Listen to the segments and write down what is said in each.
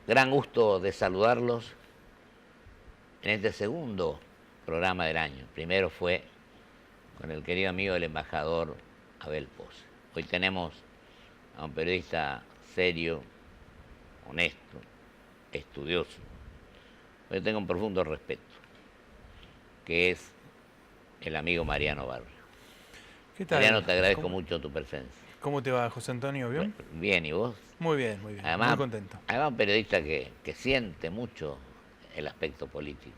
Gran gusto de saludarlos en este segundo programa del año. Primero fue con el querido amigo del embajador Abel Pose. Hoy tenemos a un periodista serio, honesto, estudioso. Hoy tengo un profundo respeto, que es el amigo Mariano Barrio. ¿Qué tal? Mariano, te agradezco mucho tu presencia. ¿Cómo te va, José Antonio? ¿Bien? Bien, ¿y vos? Muy bien, muy bien. Además, muy contento. Además, un periodista que siente mucho el aspecto político.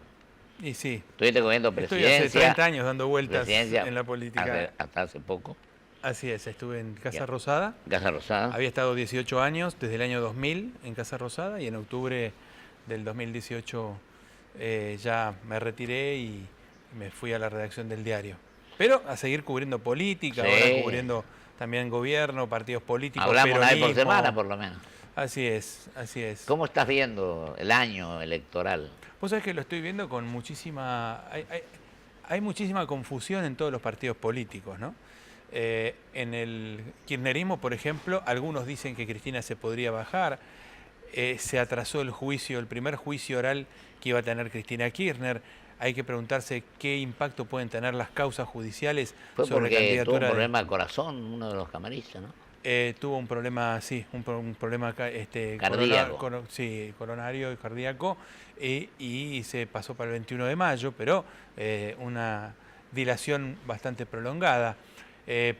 Y sí. Estuviste comiendo Estoy presidencia. hace 30 años dando vueltas en la política. Hasta hace poco. Así es, estuve en Casa Ya. Rosada. Casa Rosada. Había estado 18 años, desde el año 2000 en Casa Rosada, y en octubre del 2018 ya me retiré y me fui a la redacción del diario. Pero a seguir cubriendo política, Sí. ahora cubriendo también gobierno, partidos políticos, Hablamos una vez por peronismo. semana, por lo menos. Así es, así es. ¿Cómo estás viendo el año electoral? Vos sabés que lo estoy viendo con muchísima... Hay muchísima confusión en todos los partidos políticos, ¿no? En el kirchnerismo, por ejemplo, algunos dicen que Cristina se podría bajar. Se atrasó el juicio, el primer juicio oral que iba a tener Cristina Kirchner. Hay que preguntarse qué impacto pueden tener las causas judiciales Fue sobre la porque candidatura. tuvo un problema de corazón uno de los camaristas, ¿no? Tuvo un problema, sí, un problema Cardíaco. coronario y cardíaco, y se pasó para el 21 de mayo, pero una dilación bastante prolongada.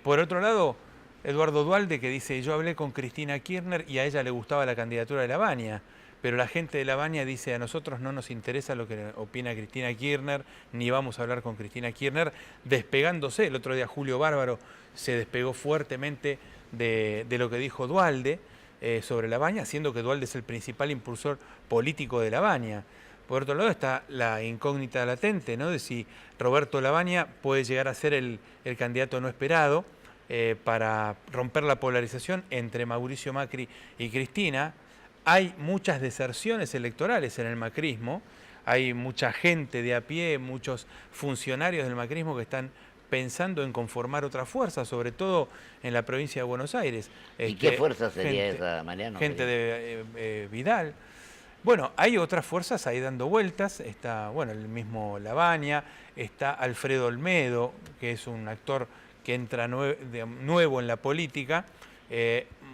Por otro lado, Eduardo Duhalde, que dice, yo hablé con Cristina Kirchner y a ella le gustaba la candidatura de Lavagna, pero la gente de Lavagna dice, a nosotros no nos interesa lo que opina Cristina Kirchner, ni vamos a hablar con Cristina Kirchner, despegándose. El otro día Julio Bárbaro se despegó fuertemente de lo que dijo Duhalde sobre Lavagna, siendo que Duhalde es el principal impulsor político de Lavagna. Por otro lado está la incógnita latente, ¿no?, de si Roberto Lavagna puede llegar a ser el candidato no esperado para romper la polarización entre Mauricio Macri y Cristina. Hay muchas deserciones electorales en el macrismo, hay mucha gente de a pie, muchos funcionarios del macrismo que están pensando en conformar otra fuerza, sobre todo en la provincia de Buenos Aires. ¿Y qué fuerza sería esa, Mariano? Gente de Vidal. Bueno, hay otras fuerzas ahí dando vueltas. Está, bueno, el mismo Lavagna, está Alfredo Olmedo, que es un actor que entra nuevo en la política.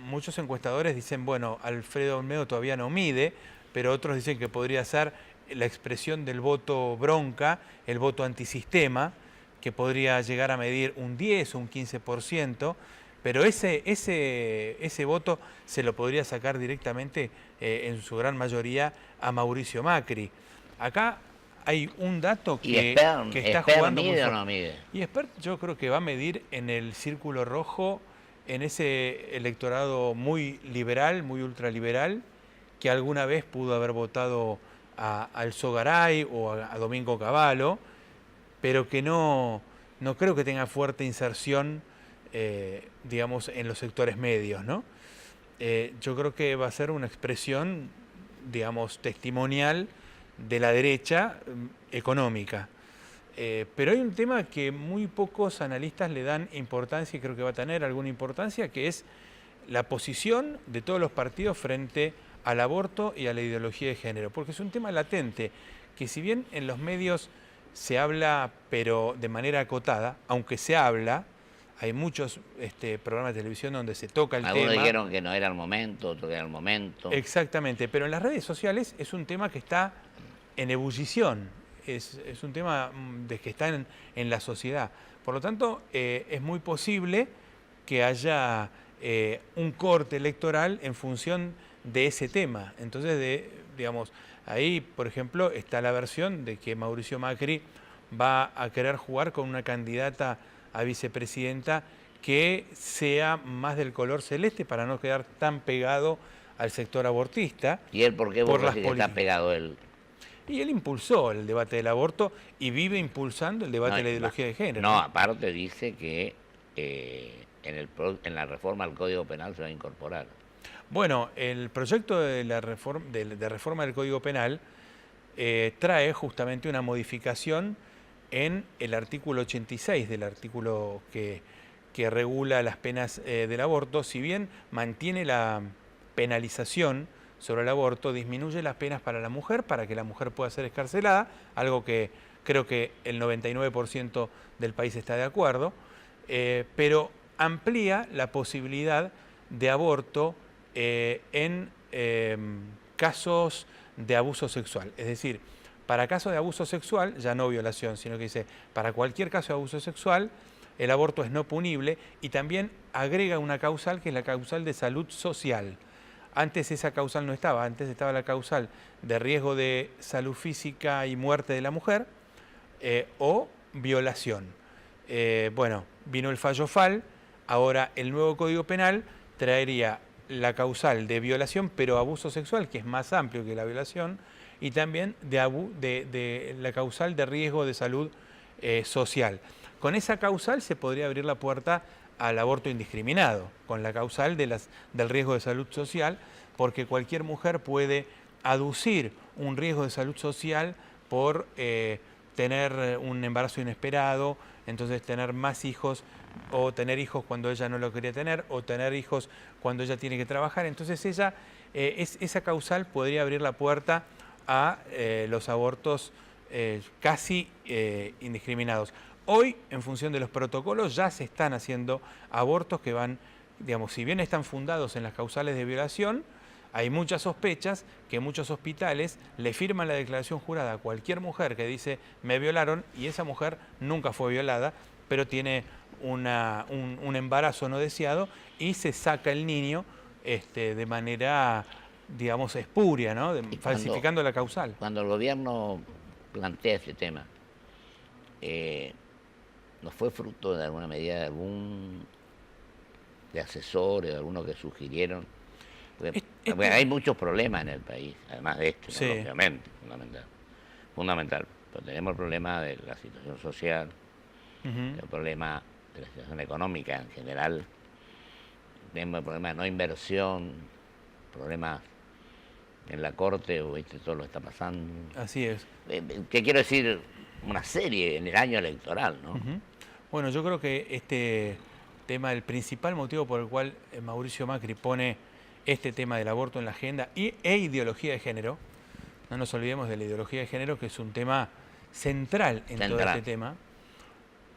Muchos encuestadores dicen, bueno, Alfredo Olmedo todavía no mide, pero otros dicen que podría ser la expresión del voto bronca, el voto antisistema, que podría llegar a medir un 10 o un 15%, pero ese voto se lo podría sacar directamente, en su gran mayoría, a Mauricio Macri. Acá hay un dato que está jugando muy ¿mide o fuerte. no mide? Y Espert yo creo que va a medir en el círculo rojo, en ese electorado muy liberal, muy ultraliberal, que alguna vez pudo haber votado a Alzogaray o a Domingo Cavallo, pero que no creo que tenga fuerte inserción, digamos, en los sectores medios, ¿no? Yo creo que va a ser una expresión, digamos, testimonial de la derecha económica. Pero hay un tema que muy pocos analistas le dan importancia, y creo que va a tener alguna importancia, que es la posición de todos los partidos frente al aborto y a la ideología de género, porque es un tema latente, que si bien en los medios se habla, pero de manera acotada, aunque se habla, hay muchos programas de televisión donde se toca el tema. Algunos dijeron que no era el momento, otros que era el momento. Exactamente, pero en las redes sociales es un tema que está en ebullición, es un tema que está en la sociedad. Por lo tanto, es muy posible que haya un corte electoral en función de ese tema. Entonces, digamos, ahí, por ejemplo, está la versión de que Mauricio Macri va a querer jugar con una candidata a vicepresidenta que sea más del color celeste para no quedar tan pegado al sector abortista. ¿Y él por qué vos decís que está pegado él? Y él impulsó el debate del aborto y vive impulsando el debate de la ideología de género. No, aparte dice que en la reforma al Código Penal se va a incorporar. Bueno, el proyecto de reforma del Código Penal trae justamente una modificación en el artículo 86 del artículo que regula las penas del aborto. Si bien mantiene la penalización sobre el aborto disminuye las penas para la mujer, para que la mujer pueda ser excarcelada, algo que creo que el 99% del país está de acuerdo, pero amplía la posibilidad de aborto en casos de abuso sexual. Es decir, para casos de abuso sexual, ya no violación, sino que dice, para cualquier caso de abuso sexual, el aborto es no punible, y también agrega una causal que es la causal de salud social. Antes esa causal no estaba, antes estaba la causal de riesgo de salud física y muerte de la mujer o violación. Bueno, vino el fallo FAL, ahora el nuevo Código Penal traería la causal de violación, pero abuso sexual, que es más amplio que la violación, y también de la causal de riesgo de salud social. Con esa causal se podría abrir la puerta al aborto indiscriminado, con la causal del riesgo de salud social, porque cualquier mujer puede aducir un riesgo de salud social por tener un embarazo inesperado, entonces tener más hijos, o tener hijos cuando ella no lo quería tener, o tener hijos cuando ella tiene que trabajar. Entonces esa causal podría abrir la puerta a los abortos casi indiscriminados. Hoy, en función de los protocolos, ya se están haciendo abortos que van, digamos, si bien están fundados en las causales de violación, hay muchas sospechas que muchos hospitales le firman la declaración jurada a cualquier mujer que dice me violaron, y esa mujer nunca fue violada, pero tiene un embarazo no deseado, y se saca el niño de manera, digamos, espuria, ¿no? Falsificando la causal. Cuando el gobierno plantea ese tema, ¿no fue fruto de alguna medida de asesores, de algunos que sugirieron? Porque hay muchos problemas en el país, además de esto, sí, ¿no? Obviamente, fundamental. Pero tenemos el problema de la situación social, el problema de la situación económica en general, tenemos el problema de no inversión, problemas en la Corte, ¿viste? Todo lo que está pasando. Así es. ¿Qué quiero decir? Una serie en el año electoral, ¿no? Bueno, yo creo que este tema, el principal motivo por el cual Mauricio Macri pone este tema del aborto en la agenda e ideología de género, no nos olvidemos de la ideología de género, que es un tema central en todo este tema.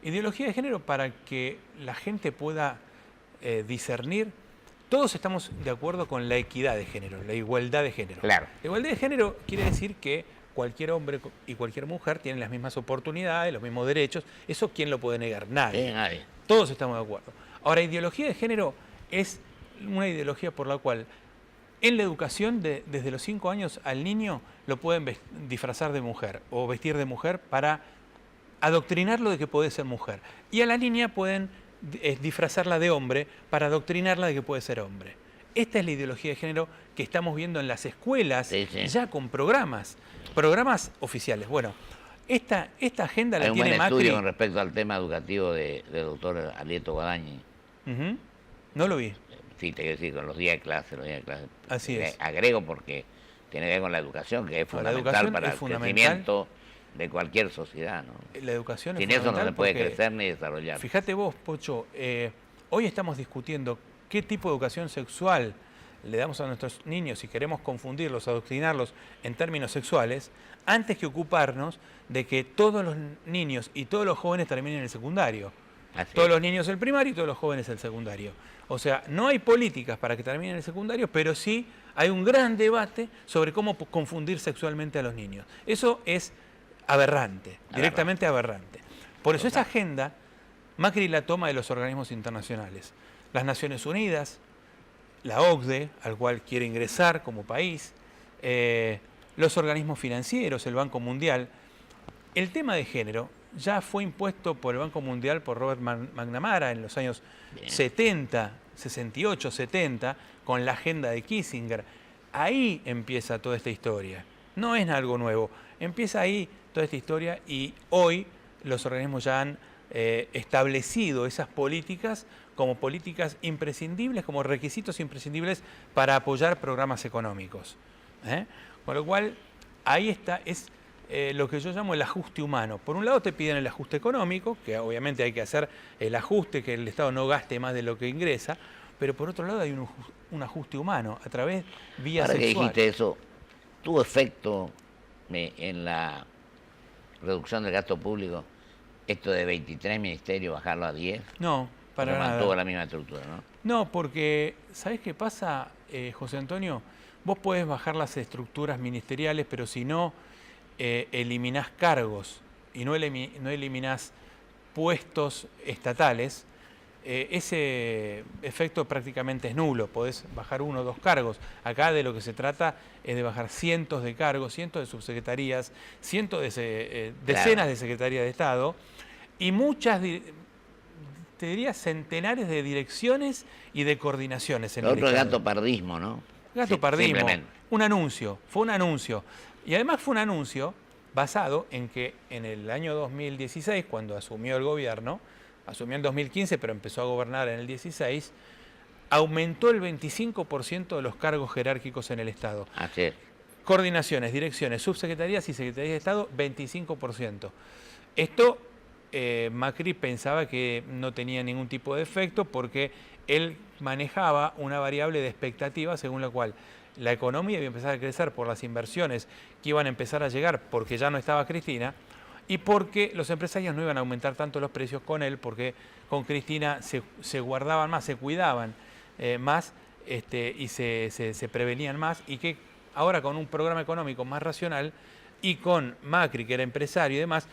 Ideología de género para que la gente pueda discernir. Todos estamos de acuerdo con la equidad de género, la igualdad de género. Claro. La igualdad de género quiere decir que cualquier hombre y cualquier mujer tienen las mismas oportunidades, los mismos derechos. ¿Eso quién lo puede negar? Nadie. Nadie. Todos estamos de acuerdo. Ahora, ideología de género es una ideología por la cual en la educación desde los 5 años al niño lo pueden disfrazar de mujer o vestir de mujer para adoctrinarlo de que puede ser mujer. Y a la niña pueden disfrazarla de hombre para adoctrinarla de que puede ser hombre. Esta es la ideología de género que estamos viendo en las escuelas, ya con programas oficiales. Bueno, esta agenda la tiene Macri. Hay un buen estudio con respecto al tema educativo del doctor Alieto Guadañi. No lo vi. Sí, te quiero decir, con los días de clase. Así es. Agrego porque tiene que ver con la educación, que es fundamental para el crecimiento de cualquier sociedad, ¿no? La educación es sin fundamental. Eso no se puede crecer ni desarrollar. Fíjate vos, Pocho, hoy estamos discutiendo qué tipo de educación sexual le damos a nuestros niños si queremos confundirlos, adoctrinarlos en términos sexuales, antes que ocuparnos de que todos los niños y todos los jóvenes terminen el secundario. Todos los niños el primario y todos los jóvenes el secundario. O sea, no hay políticas para que terminen el secundario, pero sí hay un gran debate sobre cómo confundir sexualmente a los niños. Eso es aberrante, directamente aberrante. Por eso esa agenda, Macri la toma de los organismos internacionales. Las Naciones Unidas, la OCDE, al cual quiere ingresar como país, los organismos financieros, el Banco Mundial. El tema de género ya fue impuesto por el Banco Mundial, por Robert McNamara en los años 70, 68, 70, con la agenda de Kissinger. Ahí empieza toda esta historia. No es algo nuevo. Empieza ahí toda esta historia y hoy los organismos ya han establecido esas políticas como políticas imprescindibles, como requisitos imprescindibles para apoyar programas económicos. Con lo cual, ahí está, es lo que yo llamo el ajuste humano. Por un lado te piden el ajuste económico, que obviamente hay que hacer el ajuste, que el Estado no gaste más de lo que ingresa, pero por otro lado hay un ajuste humano a través vía Ahora que sexual. dijiste eso, ¿tuvo efecto en la reducción del gasto público esto de 23 ministerios bajarlo a 10? No, para Se nada. mantuvo la misma estructura, ¿no? No, porque, ¿sabés qué pasa, José Antonio? Vos podés bajar las estructuras ministeriales, pero si no eliminás cargos y no eliminás puestos estatales, ese efecto prácticamente es nulo. Podés bajar 1 o 2 cargos. Acá de lo que se trata es de bajar cientos de cargos, cientos de subsecretarías, decenas de secretarías de Estado y muchas, te diría, centenares de direcciones y de coordinaciones en Lo el otro es Estado. gatopardismo, ¿no? Gatopardismo. Simplemente. Un anuncio, fue un anuncio. Y además fue un anuncio basado en que en el año 2016, cuando asumió el gobierno, asumió en 2015, pero empezó a gobernar en el 16, aumentó el 25% de los cargos jerárquicos en el Estado. Así es. Coordinaciones, direcciones, subsecretarías y secretarías de Estado, 25%. Esto Macri pensaba que no tenía ningún tipo de efecto porque él manejaba una variable de expectativa según la cual la economía iba a empezar a crecer por las inversiones que iban a empezar a llegar porque ya no estaba Cristina y porque los empresarios no iban a aumentar tanto los precios con él porque con Cristina se guardaban más, se cuidaban más y se prevenían más y que ahora con un programa económico más racional y con Macri, que era empresario y demás,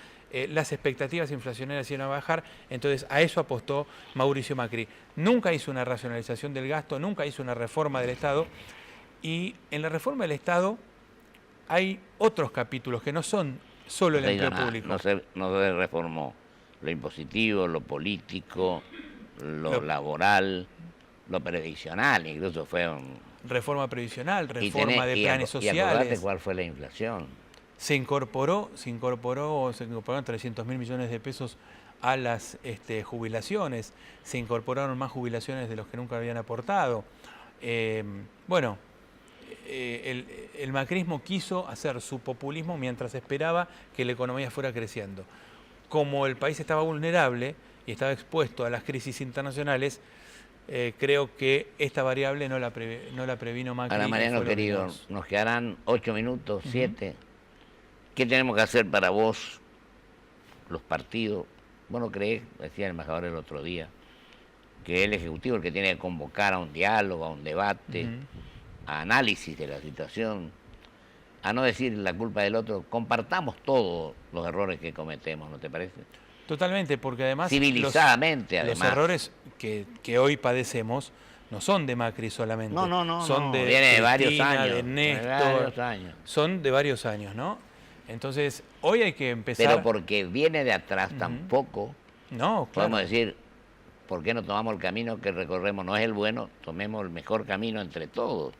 las expectativas inflacionarias iban a bajar, entonces a eso apostó Mauricio Macri. Nunca hizo una racionalización del gasto, nunca hizo una reforma del Estado, y en la reforma del Estado hay otros capítulos que no son solo el empleo público. No se reformó lo impositivo, lo político, lo laboral, lo previsional, incluso fue un... Reforma previsional, reforma de planes sociales. Y acordate cuál fue la inflación. Se incorporó 300.000 millones de pesos a las jubilaciones, se incorporaron más jubilaciones de los que nunca habían aportado. Bueno, el macrismo quiso hacer su populismo mientras esperaba que la economía fuera creciendo. Como el país estaba vulnerable y estaba expuesto a las crisis internacionales, creo que esta variable no la previno Macri. Ahora, Mariano querido, nos quedarán 8 minutos, 7. ¿Qué tenemos que hacer para vos, los partidos? Vos no creés, decía el embajador el otro día, que el Ejecutivo es el que tiene que convocar a un diálogo, a un debate, a análisis de la situación, a no decir la culpa del otro, compartamos todos los errores que cometemos, ¿no te parece? Totalmente, porque además... Civilizadamente, los errores que hoy padecemos no son de Macri solamente. No. Son de viene de varios años. De Néstor. Son de varios años, ¿no? Entonces, hoy hay que empezar... Pero porque viene de atrás tampoco, no, claro. Podemos decir, ¿por qué no tomamos el camino que recorremos? No es el bueno, tomemos el mejor camino entre todos.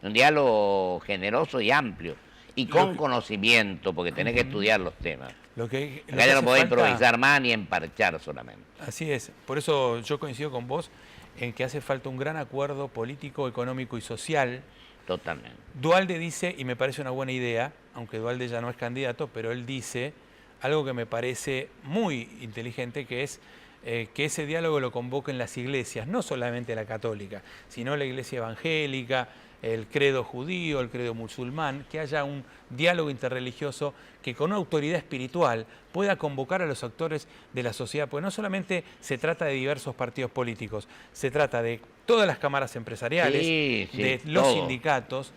Un diálogo generoso y amplio, y con conocimiento, porque tenés que estudiar los temas. Acá ya no podés improvisar más ni emparchar solamente. Así es, por eso yo coincido con vos en que hace falta un gran acuerdo político, económico y social. Totalmente. Duhalde dice, y me parece una buena idea, aunque Duhalde ya no es candidato, pero él dice algo que me parece muy inteligente, que es que ese diálogo lo convoquen las iglesias, no solamente la católica, sino la iglesia evangélica, el credo judío, el credo musulmán, que haya un diálogo interreligioso que con una autoridad espiritual pueda convocar a los actores de la sociedad, porque no solamente se trata de diversos partidos políticos, se trata de todas las cámaras empresariales, de los sindicatos,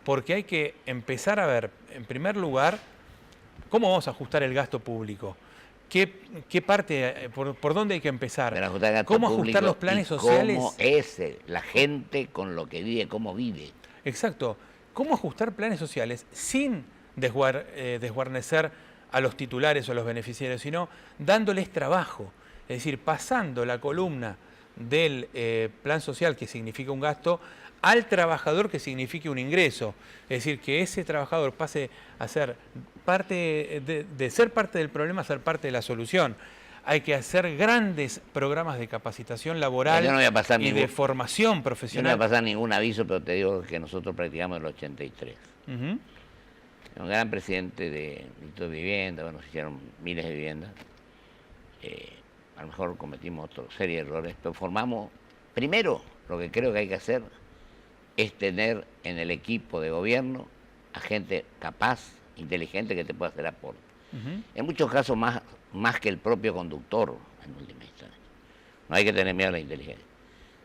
porque hay que empezar a ver, en primer lugar, cómo vamos a ajustar el gasto público. ¿Qué parte, por dónde hay que empezar? ¿Cómo ajustar los planes sociales? ¿Cómo es la gente con lo que vive, cómo vive? Exacto. ¿Cómo ajustar planes sociales sin desguarnecer a los titulares o a los beneficiarios, sino dándoles trabajo? Es decir, pasando la columna del plan social, que significa un gasto, al trabajador, que signifique un ingreso. Es decir, que ese trabajador pase a ser parte de ser parte del problema a ser parte de la solución. Hay que hacer grandes programas de capacitación laboral y de formación profesional. Yo no voy a pasar ningún aviso, pero te digo que nosotros practicamos el 83. Un gran presidente de Instituto de Vivienda, bueno, se hicieron miles de viviendas. A lo mejor cometimos otra serie de errores, pero formamos, primero, lo que creo que hay que hacer, es tener en el equipo de gobierno a gente capaz, inteligente, que te pueda hacer aporte. En muchos casos más que el propio conductor, en última instancia. No hay que tener miedo a la inteligencia.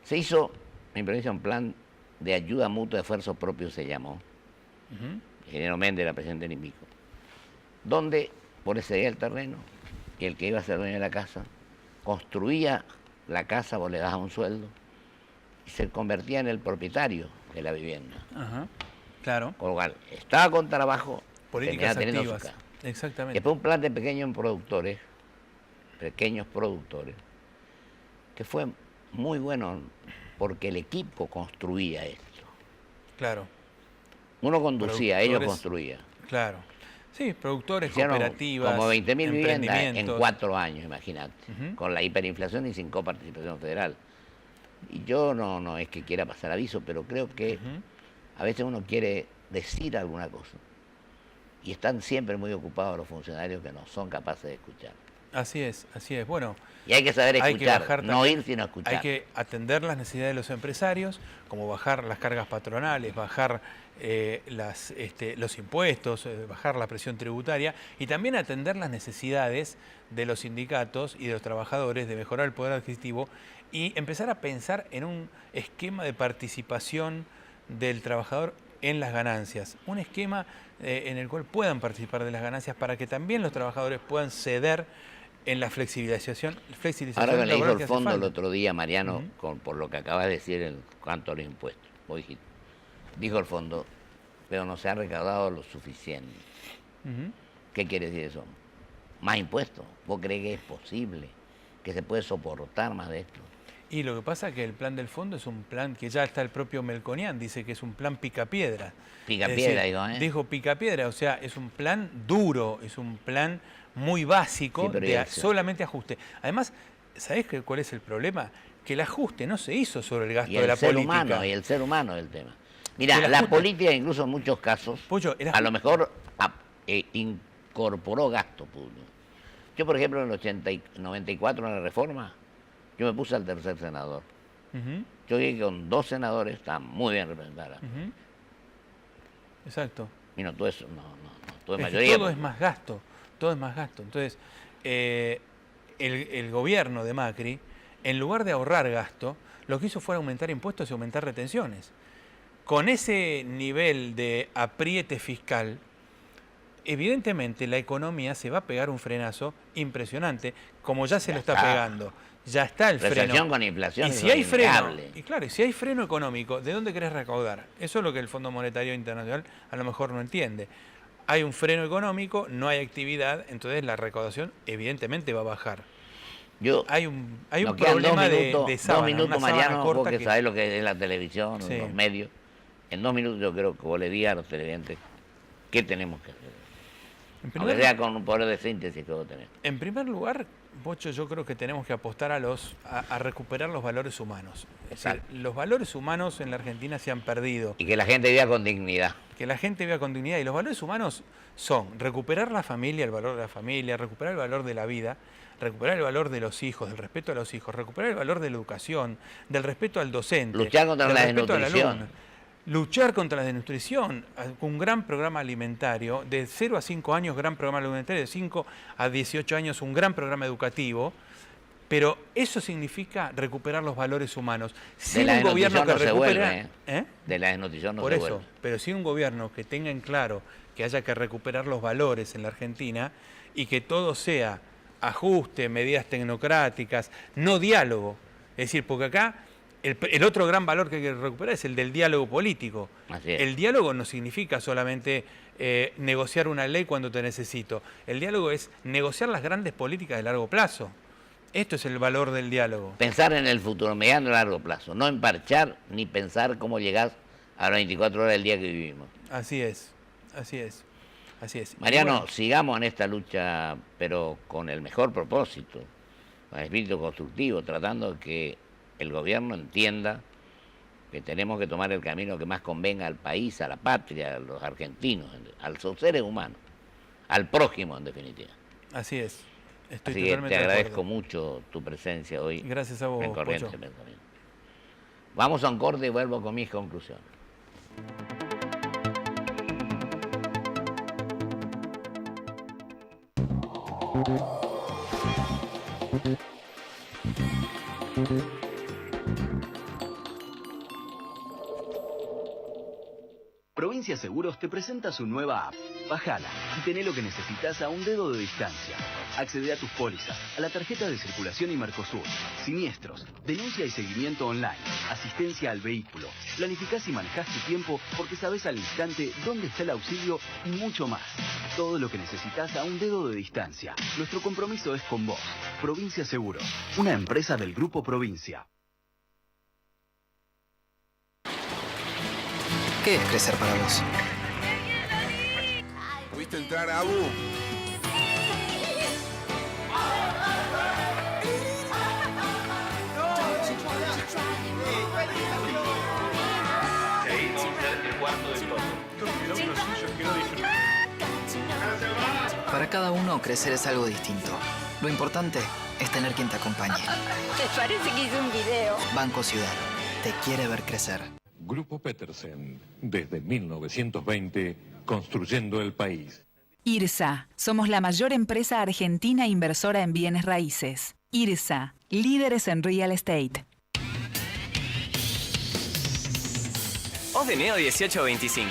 Se hizo, en provincia, un plan de ayuda mutua de esfuerzos propios, se llamó. Ingeniero Méndez era presidente de Nimico. Donde, por ese día el terreno, y el que iba a ser dueño de la casa, construía la casa, vos le das un sueldo, y se convertía en el propietario de la vivienda. Claro. Con lo cual, estaba con trabajo, políticas teniendo activas. su casa. Exactamente. Después un plan de pequeños productores, que fue muy bueno porque el equipo construía esto. Claro. Uno conducía, ellos construían. Claro. Sí, productores, hicieron cooperativas, como 20.000 viviendas en 4 años, imagínate, con la hiperinflación y sin coparticipación federal. Y yo no es que quiera pasar aviso, pero creo que a veces uno quiere decir alguna cosa y están siempre muy ocupados los funcionarios que no son capaces de escuchar. Así es, así es. Bueno, y hay que saber escuchar, no también, ir sino escuchar. Hay que atender las necesidades de los empresarios, como bajar las cargas patronales, bajar los impuestos, bajar la presión tributaria, y también atender las necesidades de los sindicatos y de los trabajadores de mejorar el poder adquisitivo y empezar a pensar en un esquema de participación del trabajador en las ganancias, un esquema en el cual puedan participar de las ganancias para que también los trabajadores puedan ceder en la flexibilización. Ahora que le dijo el fondo el otro día, Mariano, por lo que acabas de decir en cuanto a los impuestos, vos dijiste, dijo el fondo, pero no se ha recaudado lo suficiente. ¿Qué quiere decir eso? Más impuestos. ¿Vos crees que es posible? ¿Que se puede soportar más de esto? Y lo que pasa es que el plan del fondo es un plan que ya está el propio Melconian, dice que es un plan picapiedra. Picapiedra, digo, ¿eh? Dijo picapiedra, o sea, es un plan duro, es un plan muy básico, sí, de solamente ajuste. Además, ¿sabés cuál es el problema? Que el ajuste no se hizo sobre el gasto de la política. Y el ser humano es el tema. Mira, la política incluso en muchos casos, Pollo, a lo mejor incorporó gasto público. Yo, por ejemplo, en el 94, en la reforma, yo me puse al tercer senador. Yo vi que con 2 senadores está muy bien representada. Exacto. Y no, todo eso, todo es mayoría. Todo es más gasto, todo es más gasto. Entonces, el gobierno de Macri, en lugar de ahorrar gasto, lo que hizo fue aumentar impuestos y aumentar retenciones. Con ese nivel de apriete fiscal, evidentemente la economía se va a pegar un frenazo impresionante, como ya se lo está pegando. Ya está el freno. Recesión con inflación. Y si hay freno, y claro, si hay freno económico, ¿de dónde querés recaudar? Eso es lo que el Fondo Monetario Internacional a lo mejor no entiende. Hay un freno económico, no hay actividad, entonces la recaudación evidentemente va a bajar. Hay un problema de sábana, 2 minutos, Mariano, vos que sabés lo que es la televisión, los medios. En 2 minutos yo creo que vos le digas a los televidentes qué tenemos que hacer. Aunque sea con un poder de síntesis que vos tenés. En primer lugar, Pocho, yo creo que tenemos que apostar a recuperar los valores humanos. Es decir, los valores humanos en la Argentina se han perdido. Y que la gente viva con dignidad. Que la gente viva con dignidad. Y los valores humanos son recuperar la familia, el valor de la familia, recuperar el valor de la vida, recuperar el valor de los hijos, del respeto a los hijos, recuperar el valor de la educación, del respeto al docente. Luchar contra la desnutrición. Luchar contra la desnutrición, un gran programa alimentario, de 0 a 5 años gran programa alimentario, de 5 a 18 años un gran programa educativo, pero eso significa recuperar los valores humanos. Si un gobierno que recupera... De la desnutrición no se vuelve. Por eso, pero si un gobierno que tenga en claro que haya que recuperar los valores en la Argentina y que todo sea ajuste, medidas tecnocráticas, no diálogo, es decir, porque acá... El otro gran valor que hay que recuperar es el del diálogo político. El diálogo no significa solamente negociar una ley cuando te necesito. El diálogo es negociar las grandes políticas de largo plazo. Esto es el valor del diálogo. Pensar en el futuro, mediano y largo plazo. No emparchar ni pensar cómo llegás a las 24 horas del día que vivimos. Así es, así es, así es. Mariano, bueno, sigamos en esta lucha, pero con el mejor propósito, con el espíritu constructivo, tratando de que el gobierno entienda que tenemos que tomar el camino que más convenga al país, a la patria, a los argentinos, a los seres humanos, al prójimo en definitiva. Así es. Estoy Así que te agradezco mucho tu presencia hoy. Gracias a vos, en Corrientes Pensamiento. Vamos a un corte y vuelvo con mis conclusiones. Provincia Seguros te presenta su nueva app. Bájala y tené lo que necesitas a un dedo de distancia. Accede a tus pólizas, a la tarjeta de circulación y Mercosur, siniestros, denuncia y seguimiento online, asistencia al vehículo. Planificás y manejás tu tiempo porque sabés al instante dónde está el auxilio y mucho más. Todo lo que necesitas a un dedo de distancia. Nuestro compromiso es con vos. Provincia Seguros, una empresa del Grupo Provincia. ¿Qué es crecer para vos? ¿Pudiste entrar, Abu? Para cada uno, crecer es algo distinto. Lo importante es tener quien te acompañe. Me parece que hice un video. Banco Ciudad, te quiere ver crecer. Grupo Petersen, desde 1920, construyendo el país. IRSA, somos la mayor empresa argentina inversora en bienes raíces. IRSA, líderes en real estate. Osdeneo 1825.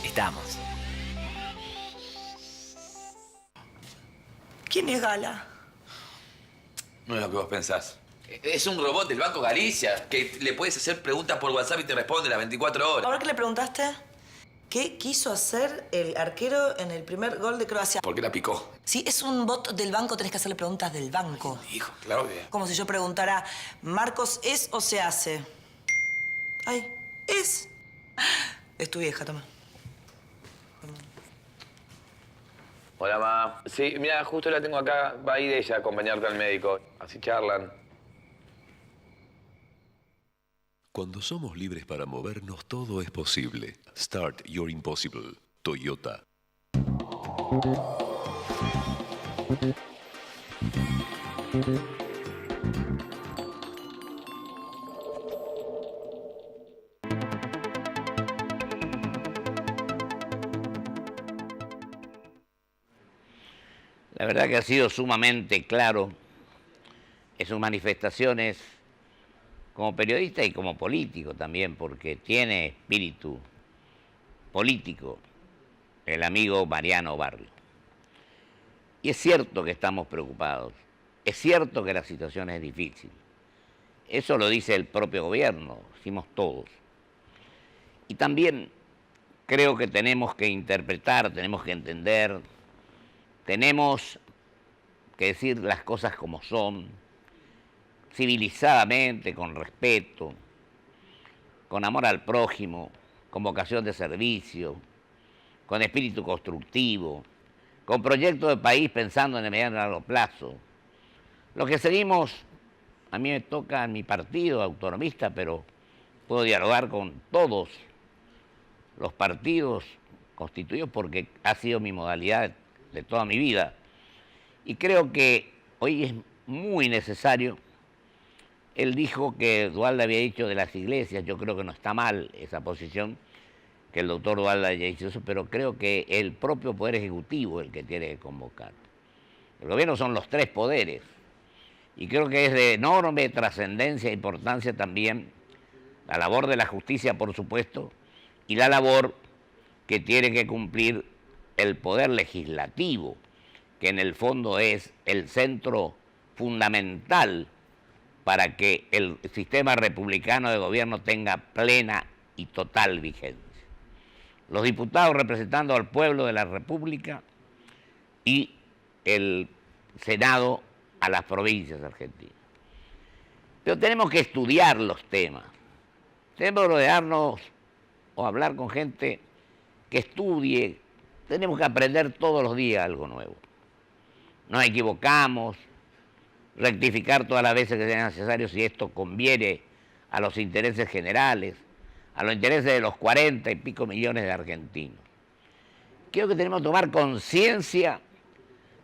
Estamos. ¿Quién es Gala? No es lo que vos pensás. Es un robot del Banco Galicia que le puedes hacer preguntas por WhatsApp y te responde las 24 horas. ¿Ahora qué le preguntaste? ¿Qué quiso hacer el arquero en el primer gol de Croacia? ¿Por qué la picó? Si es un bot del banco, tenés que hacerle preguntas del banco. Hijo, claro que... Como si yo preguntara, ¿Marcos es o se hace? Ay, es. Es tu vieja, toma. Hola, ma. Sí, mira, justo la tengo acá. Va a ir ella a acompañarte al médico. Así charlan. Cuando somos libres para movernos, todo es posible. Start Your Impossible. Toyota. La verdad que ha sido sumamente claro en sus manifestaciones como periodista y como político también, porque tiene espíritu político el amigo Mariano Barrio. Y es cierto que estamos preocupados, es cierto que la situación es difícil. Eso lo dice el propio gobierno, decimos todos. Y también creo que tenemos que interpretar, tenemos que entender, tenemos que decir las cosas como son, civilizadamente, con respeto, con amor al prójimo, con vocación de servicio, con espíritu constructivo, con proyecto de país pensando en el mediano y largo plazo. Lo que seguimos, a mí me toca en mi partido autonomista, pero puedo dialogar con todos los partidos constituidos porque ha sido mi modalidad de toda mi vida. Y creo que hoy es muy necesario. Él dijo que Duhalde había dicho de las iglesias, yo creo que no está mal esa posición, que el doctor Duhalde haya dicho eso, pero creo que el propio Poder Ejecutivo es el que tiene que convocar. El gobierno son los tres poderes, y creo que es de enorme trascendencia e importancia también la labor de la justicia, por supuesto, y la labor que tiene que cumplir el Poder Legislativo, que en el fondo es el centro fundamental para que el sistema republicano de gobierno tenga plena y total vigencia. Los diputados representando al pueblo de la República y el Senado a las provincias argentinas. Pero tenemos que estudiar los temas. Tenemos que rodearnos o hablar con gente que estudie. Tenemos que aprender todos los días algo nuevo. Nos equivocamos, rectificar todas las veces que sea necesario si esto conviene a los intereses generales, a los intereses de los 40 y pico millones de argentinos. Creo que tenemos que tomar conciencia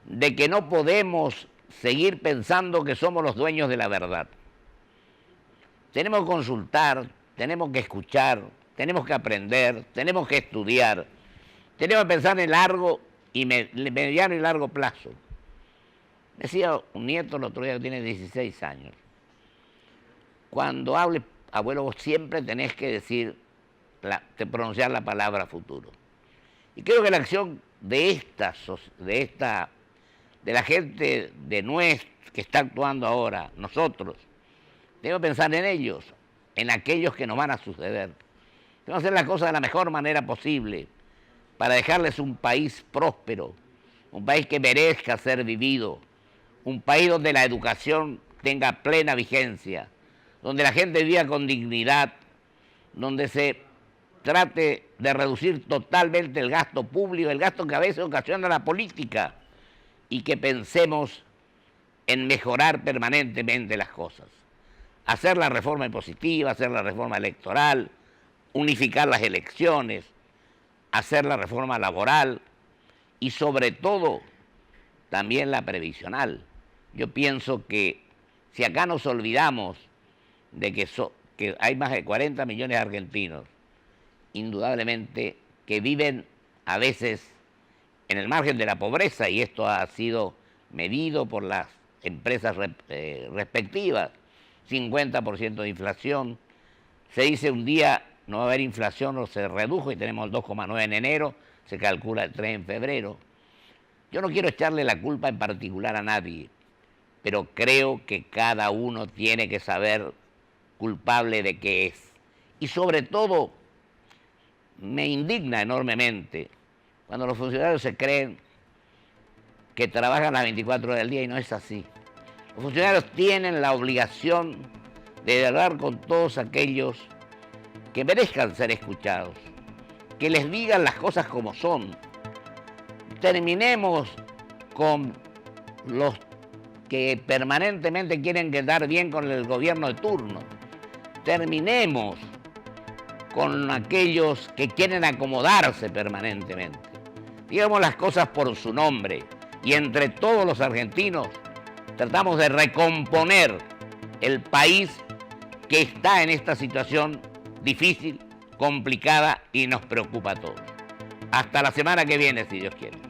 de que no podemos seguir pensando que somos los dueños de la verdad. Tenemos que consultar, tenemos que escuchar, tenemos que aprender, tenemos que estudiar, tenemos que pensar en largo y mediano y largo plazo. Decía un nieto el otro día que tiene 16 años. Cuando hables, abuelo, vos siempre tenés que decir, pronunciar la palabra futuro. Y creo que la acción de la gente que está actuando ahora, nosotros, debemos pensar en ellos, en aquellos que nos van a suceder. Debemos hacer las cosas de la mejor manera posible para dejarles un país próspero, un país que merezca ser vivido, un país donde la educación tenga plena vigencia, donde la gente viva con dignidad, donde se trate de reducir totalmente el gasto público, el gasto que a veces ocasiona la política, y que pensemos en mejorar permanentemente las cosas. Hacer la reforma impositiva, hacer la reforma electoral, unificar las elecciones, hacer la reforma laboral y sobre todo también la previsional. Yo pienso que si acá nos olvidamos de que hay más de 40 millones de argentinos, indudablemente que viven a veces en el margen de la pobreza, y esto ha sido medido por las empresas respectivas, 50% de inflación. Se dice un día no va a haber inflación o se redujo y tenemos el 2,9 en enero, se calcula el 3 en febrero. Yo no quiero echarle la culpa en particular a nadie, pero creo que cada uno tiene que saber culpable de qué es. Y sobre todo, me indigna enormemente cuando los funcionarios se creen que trabajan las 24 horas del día y no es así. Los funcionarios tienen la obligación de hablar con todos aquellos que merezcan ser escuchados, que les digan las cosas como son. Terminemos con los que permanentemente quieren quedar bien con el gobierno de turno. Terminemos con aquellos que quieren acomodarse permanentemente. Digamos las cosas por su nombre y entre todos los argentinos tratamos de recomponer el país que está en esta situación difícil, complicada y nos preocupa a todos. Hasta la semana que viene, si Dios quiere.